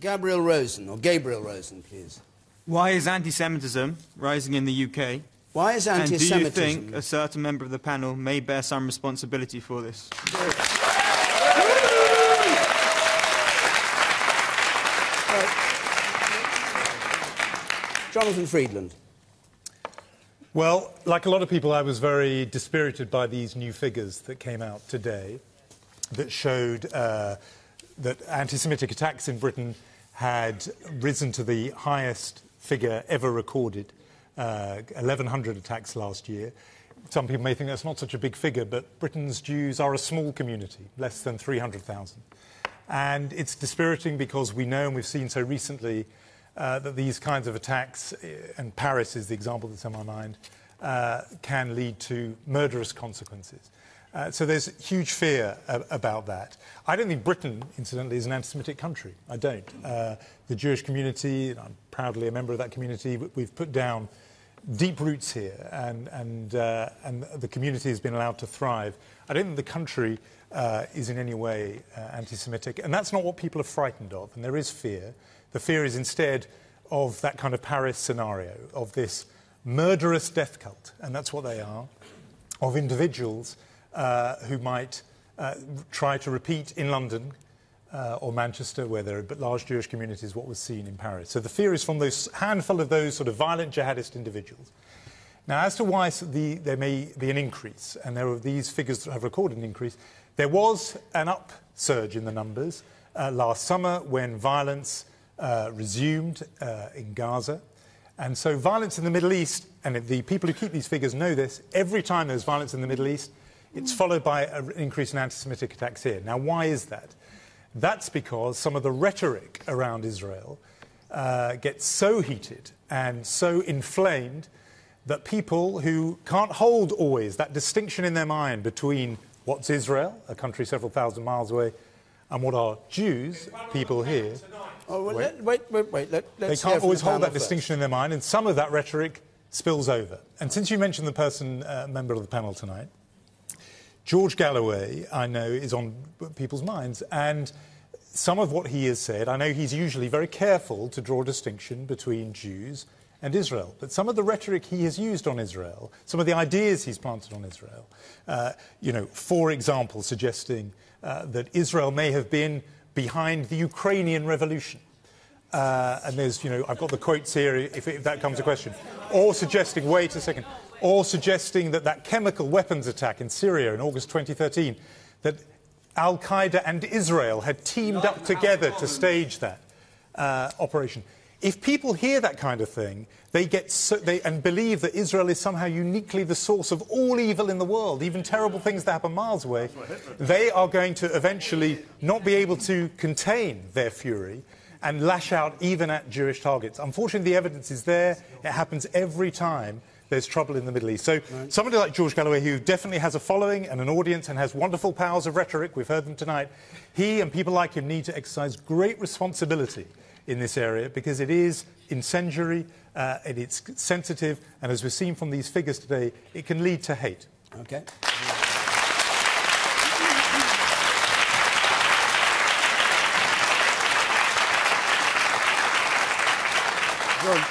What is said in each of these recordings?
Gabriel Rosen, please. Why is anti-Semitism rising in the UK? Why is anti-Semitism... And do you think a certain member of the panel may bear some responsibility for this? Jonathan Friedland. Well, like a lot of people, I was very dispirited by these new figures that came out today that showed that anti-Semitic attacks in Britain had risen to the highest figure ever recorded, 1,100 attacks last year. Some people may think that's not such a big figure, but Britain's Jews are a small community, less than 300,000. And it's dispiriting because we know, and we've seen so recently, that these kinds of attacks, and Paris is the example that's in my mind, can lead to murderous consequences. So there's huge fear about that. I don't think Britain, incidentally, is an anti-Semitic country. I don't. The Jewish community, and I'm proudly a member of that community, we've put down deep roots here, and the community has been allowed to thrive. I don't think the country is in any way anti-Semitic, and that's not what people are frightened of, and there is fear. The fear is instead of that kind of Paris scenario, of this murderous death cult, and that's what they are, of individuals who might try to repeat in London or Manchester, where there are large Jewish communities, what was seen in Paris. So the fear is from those handful of those sort of violent jihadist individuals. Now, as to why there may be an increase, and there are these figures that have recorded an increase, there was an upsurge in the numbers last summer when violence resumed in Gaza. And so violence in the Middle East, and the people who keep these figures know this, every time there's violence in the Middle East, it's followed by an increase in anti-Semitic attacks here. Now, why is that? That's because some of the rhetoric around Israel gets so heated and so inflamed that people who can't hold always that distinction in their mind between what's Israel, a country several thousand miles away, and what are Jews, people here. Oh, well, wait. They can't always hold that distinction in their mind, and some of that rhetoric spills over. And since you mentioned the person, member of the panel tonight, George Galloway, I know, is on people's minds, and some of what he has said, I know he's usually very careful to draw a distinction between Jews and Israel, but some of the rhetoric he has used on Israel, some of the ideas he's planted on Israel, for example, suggesting that Israel may have been behind the Ukrainian revolution. And there's, I've got the quotes here if that comes to question. Or suggesting, wait a second, or suggesting that chemical weapons attack in Syria in August 2013, that Al-Qaeda and Israel had teamed up together to stage that operation. If people hear that kind of thing, and believe that Israel is somehow uniquely the source of all evil in the world, even terrible things that happen miles away, they are going to eventually not be able to contain their fury and lash out even at Jewish targets. Unfortunately, the evidence is there. It happens every time there's trouble in the Middle East. So somebody like George Galloway, who definitely has a following and an audience and has wonderful powers of rhetoric, we've heard them tonight, he and people like him need to exercise great responsibility in this area, because it is incendiary, and it's sensitive, and as we've seen from these figures today, it can lead to hate. Okay.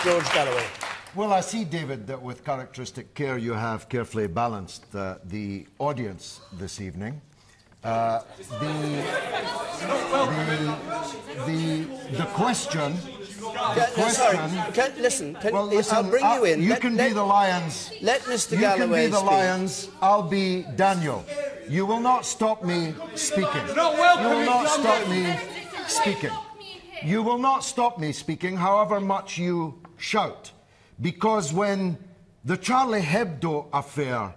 George Galloway. Well, I see, David, that with characteristic care you have carefully balanced the audience this evening. The question... Listen, listen, I'll bring you in. You can be the lions. Let Mr. Galloway You can be the lions. I'll be Daniel. You will not stop me speaking. You will not stop me speaking. You will not stop me speaking, however much you shout. Because when the Charlie Hebdo affair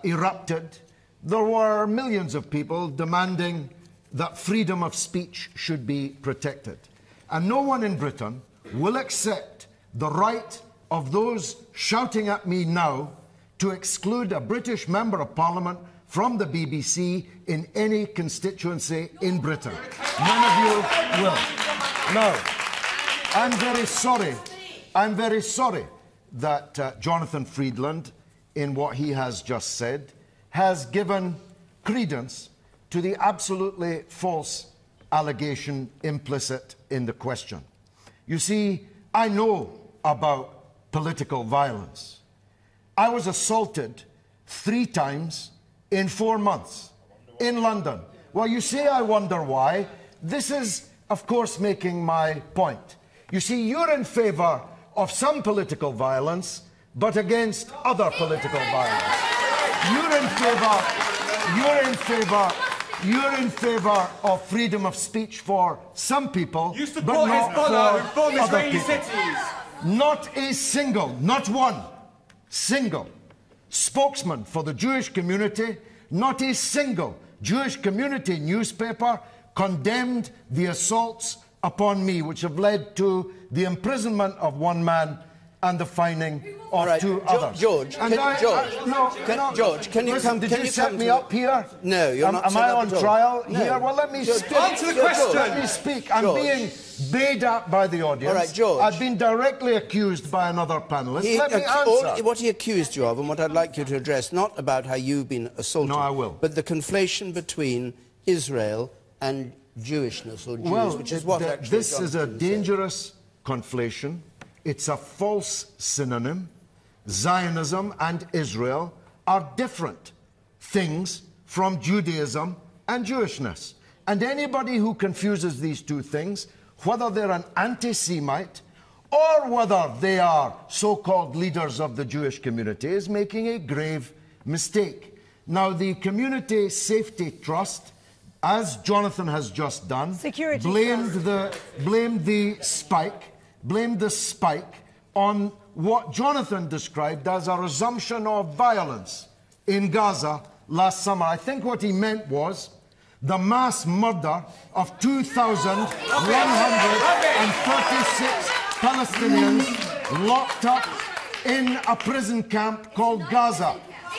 erupted, there were millions of people demanding that freedom of speech should be protected. And no one in Britain will accept the right of those shouting at me now to exclude a British Member of Parliament from the BBC in any constituency in Britain. None of you will. No. I'm very sorry. I'm very sorry that Jonathan Friedland, in what he has just said, has given credence to the absolutely false allegation implicit in the question. You see, I know about political violence. I was assaulted 3 times in 4 months in London. Well, you say I wonder why. This is, of course, making my point. You see, you're in favour of some political violence, but against other political violence. You're in favour of freedom of speech for some people, but not for other people. Not a single, not one single spokesman for the Jewish community, not a single Jewish community newspaper condemned the assaults upon me, which have led to the imprisonment of 1 man and the fining of 2 others. George, can you listen, come? Did Can you you set come me to up here? No, you're not. Am I on trial No. here? Well, let me speak. Answer the question. Let me speak. I'm being bayed at by the audience. All right, George. I've been directly accused by another panellist. Let me answer. What he accused you of, and what I'd like you to address, not about how you've been assaulted. No, I will. But the conflation between Israel and Jewishness or Jews, which is what actually this is a dangerous conflation. It's a false synonym. Zionism and Israel are different things from Judaism and Jewishness. And anybody who confuses these 2 things, whether they're an anti-Semite or whether they are so-called leaders of the Jewish community, is making a grave mistake. Now, the Community Safety Trust, as Jonathan has just done, blamed the spike on what Jonathan described as a resumption of violence in Gaza last summer. I think what he meant was the mass murder of 2,136 Palestinians locked up in a prison camp called Gaza.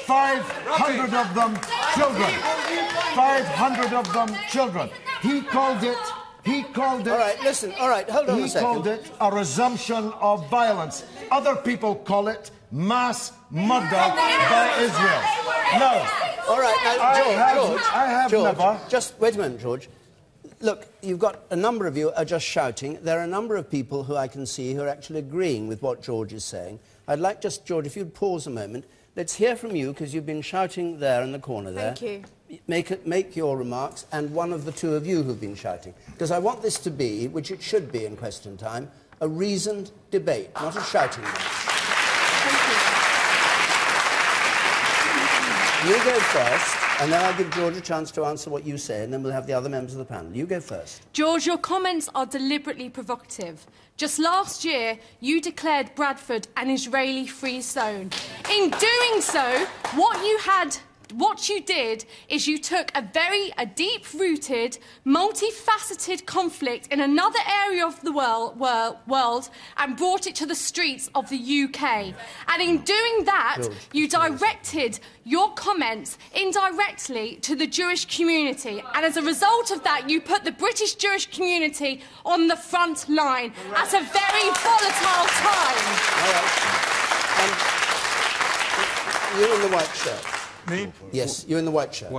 500 of them children. 500 of them children. He called it... All right, listen. All right, hold on a second. He called it a resumption of violence. Other people call it mass murder by Israel. No. All right, now, George, I have never... Just wait a minute, George. Look, you've got a number of you are just shouting. There are a number of people who I can see who are actually agreeing with what George is saying. I'd like just, George, if you'd pause a moment. Let's hear from you, because you've been shouting there in the corner there. Thank you. Make your remarks, and one of the 2 of you who've been shouting. Because I want this to be, which it should be in question time, a reasoned debate, not a shouting match. You go first, and then I'll give George a chance to answer what you say, and then we'll have the other members of the panel. You go first. George, your comments are deliberately provocative. Just last year, you declared Bradford an Israeli free zone. In doing so, what you did is you took a deep-rooted, multifaceted conflict in another area of the world and brought it to the streets of the UK. And in doing that, you directed your comments indirectly to the Jewish community. And as a result of that, you put the British Jewish community on the front line at a very volatile time. All right. You're in the white shirt. Me? Yes, you're in the white shirt.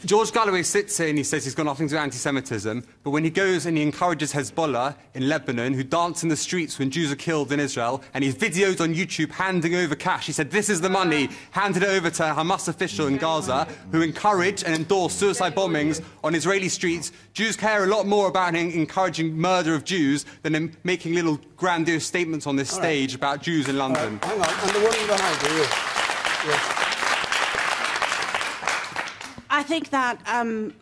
George Galloway sits here and he says he's got nothing to do with anti-Semitism, but when he goes and he encourages Hezbollah in Lebanon, who dance in the streets when Jews are killed in Israel, and his videos on YouTube handing over cash, he said, this is the money, handed it over to a Hamas official in Gaza, who encourage and endorse suicide bombings on Israeli streets. Jews care a lot more about encouraging murder of Jews than in making little grandiose statements on this stage about Jews in London. Hang on, and the woman behind you. Yes. I think that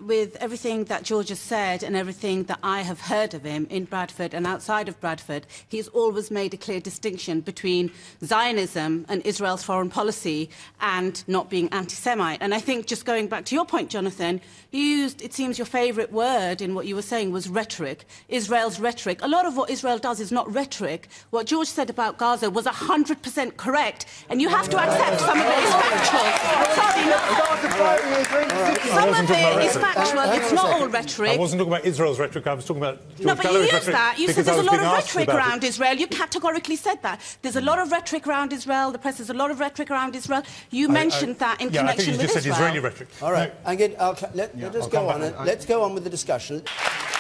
with everything that George has said and everything that I have heard of him in Bradford and outside of Bradford, he's always made a clear distinction between Zionism and Israel's foreign policy and not being anti-Semite. And I think, just going back to your point, Jonathan, you used, it seems your favourite word in what you were saying was rhetoric, Israel's rhetoric. A lot of what Israel does is not rhetoric. What George said about Gaza was 100% correct, and you have to accept some of it is factual. Sorry, Some of it is factual. It's not all rhetoric. I wasn't talking about Israel's rhetoric. I was talking about George No, but you Galloway's used rhetoric. that. You said because I there's a was lot being of asked rhetoric about around Israel. You categorically said that. There's a lot of rhetoric around Israel. The press has a lot of rhetoric around Israel. You mentioned that in connection with Israel. I think you just said Israeli rhetoric. All right. Let us go on. Let's go on with the discussion.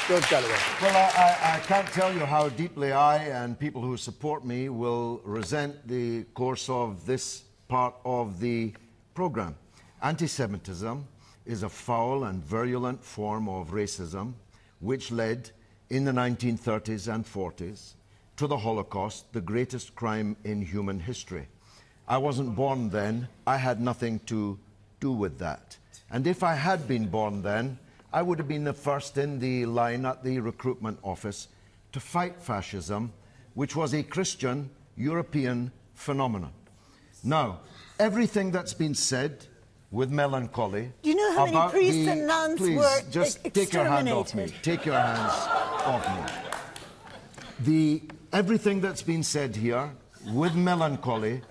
George Galloway. Well, I can't tell you how deeply I and people who support me will resent the course of this part of the programme. Anti-Semitism is a foul and virulent form of racism which led in the 1930s and 40s to the Holocaust, the greatest crime in human history. I wasn't born then. I had nothing to do with that. And if I had been born then, I would have been the first in the line at the recruitment office to fight fascism, which was a Christian European phenomenon. Now, everything that's been said with melancholy. Do you know how many priests and nuns were just take your hand off me. Take your hands off me. Everything that's been said here with melancholy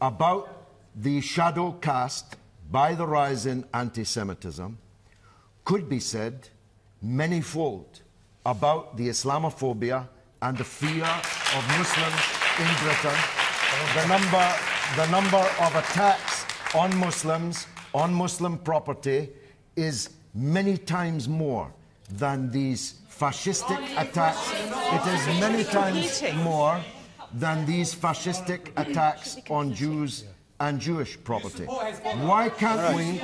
about the shadow cast by the rise in anti-Semitism could be said manyfold about the Islamophobia and the fear of Muslims in Britain. The number of attacks on Muslims, on Muslim property, is many times more than these fascistic attacks. It is many times more than these fascistic attacks on Jews and Jewish property. Why can't we?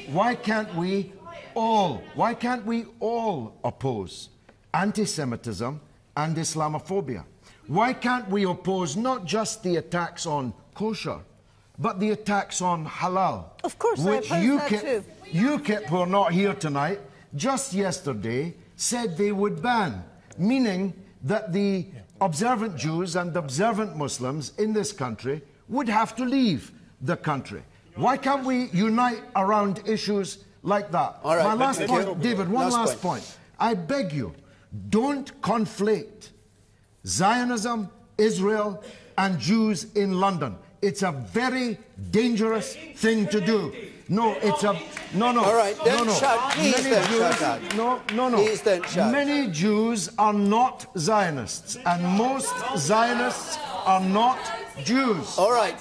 Why can't we all oppose anti-Semitism and Islamophobia? Why can't we oppose not just the attacks on kosher, but the attacks on halal? Of course, which I oppose that too. UKIP, who are not here tonight, just yesterday said they would ban, meaning that the observant Jews and observant Muslims in this country would have to leave the country. Why can't we unite around issues like that? All right, my last point, David, one last point. I beg you, don't conflate Zionism, Israel, and Jews in London. It's a very dangerous thing to do. No, it's a... No. All right, don't shout. Please don't shout out. No. Please don't shout. Many Jews are not Zionists, and most Zionists are not Jews. All right.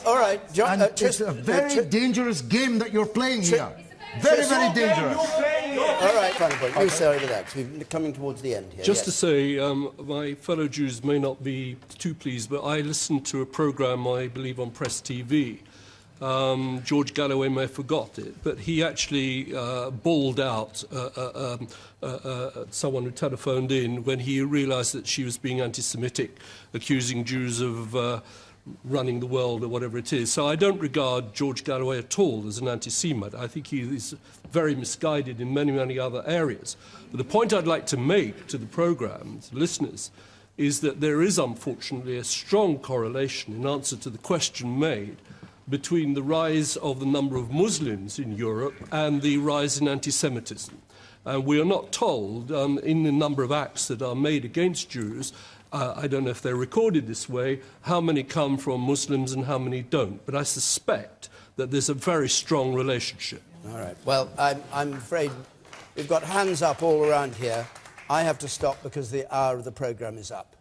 And it's a very dangerous game that you're playing here. Very dangerous. All right, final point. You say over that, 'cause we're coming towards the end here. Just to say, my fellow Jews may not be too pleased, but I listened to a programme, I believe, on Press TV. George Galloway may have forgot it, but he actually bawled out someone who telephoned in when he realised that she was being anti-Semitic, accusing Jews of running the world or whatever it is. So I don't regard George Galloway at all as an anti-Semite. I think he is very misguided in many other areas. But the point I'd like to make to the programme, to listeners, is that there is unfortunately a strong correlation, in answer to the question made, between the rise of the number of Muslims in Europe and the rise in anti-Semitism. We are not told, in the number of acts that are made against Jews, I don't know if they're recorded this way, how many come from Muslims and how many don't. But I suspect that there's a very strong relationship. All right. Well, I'm afraid we've got hands up all around here. I have to stop because the hour of the programme is up.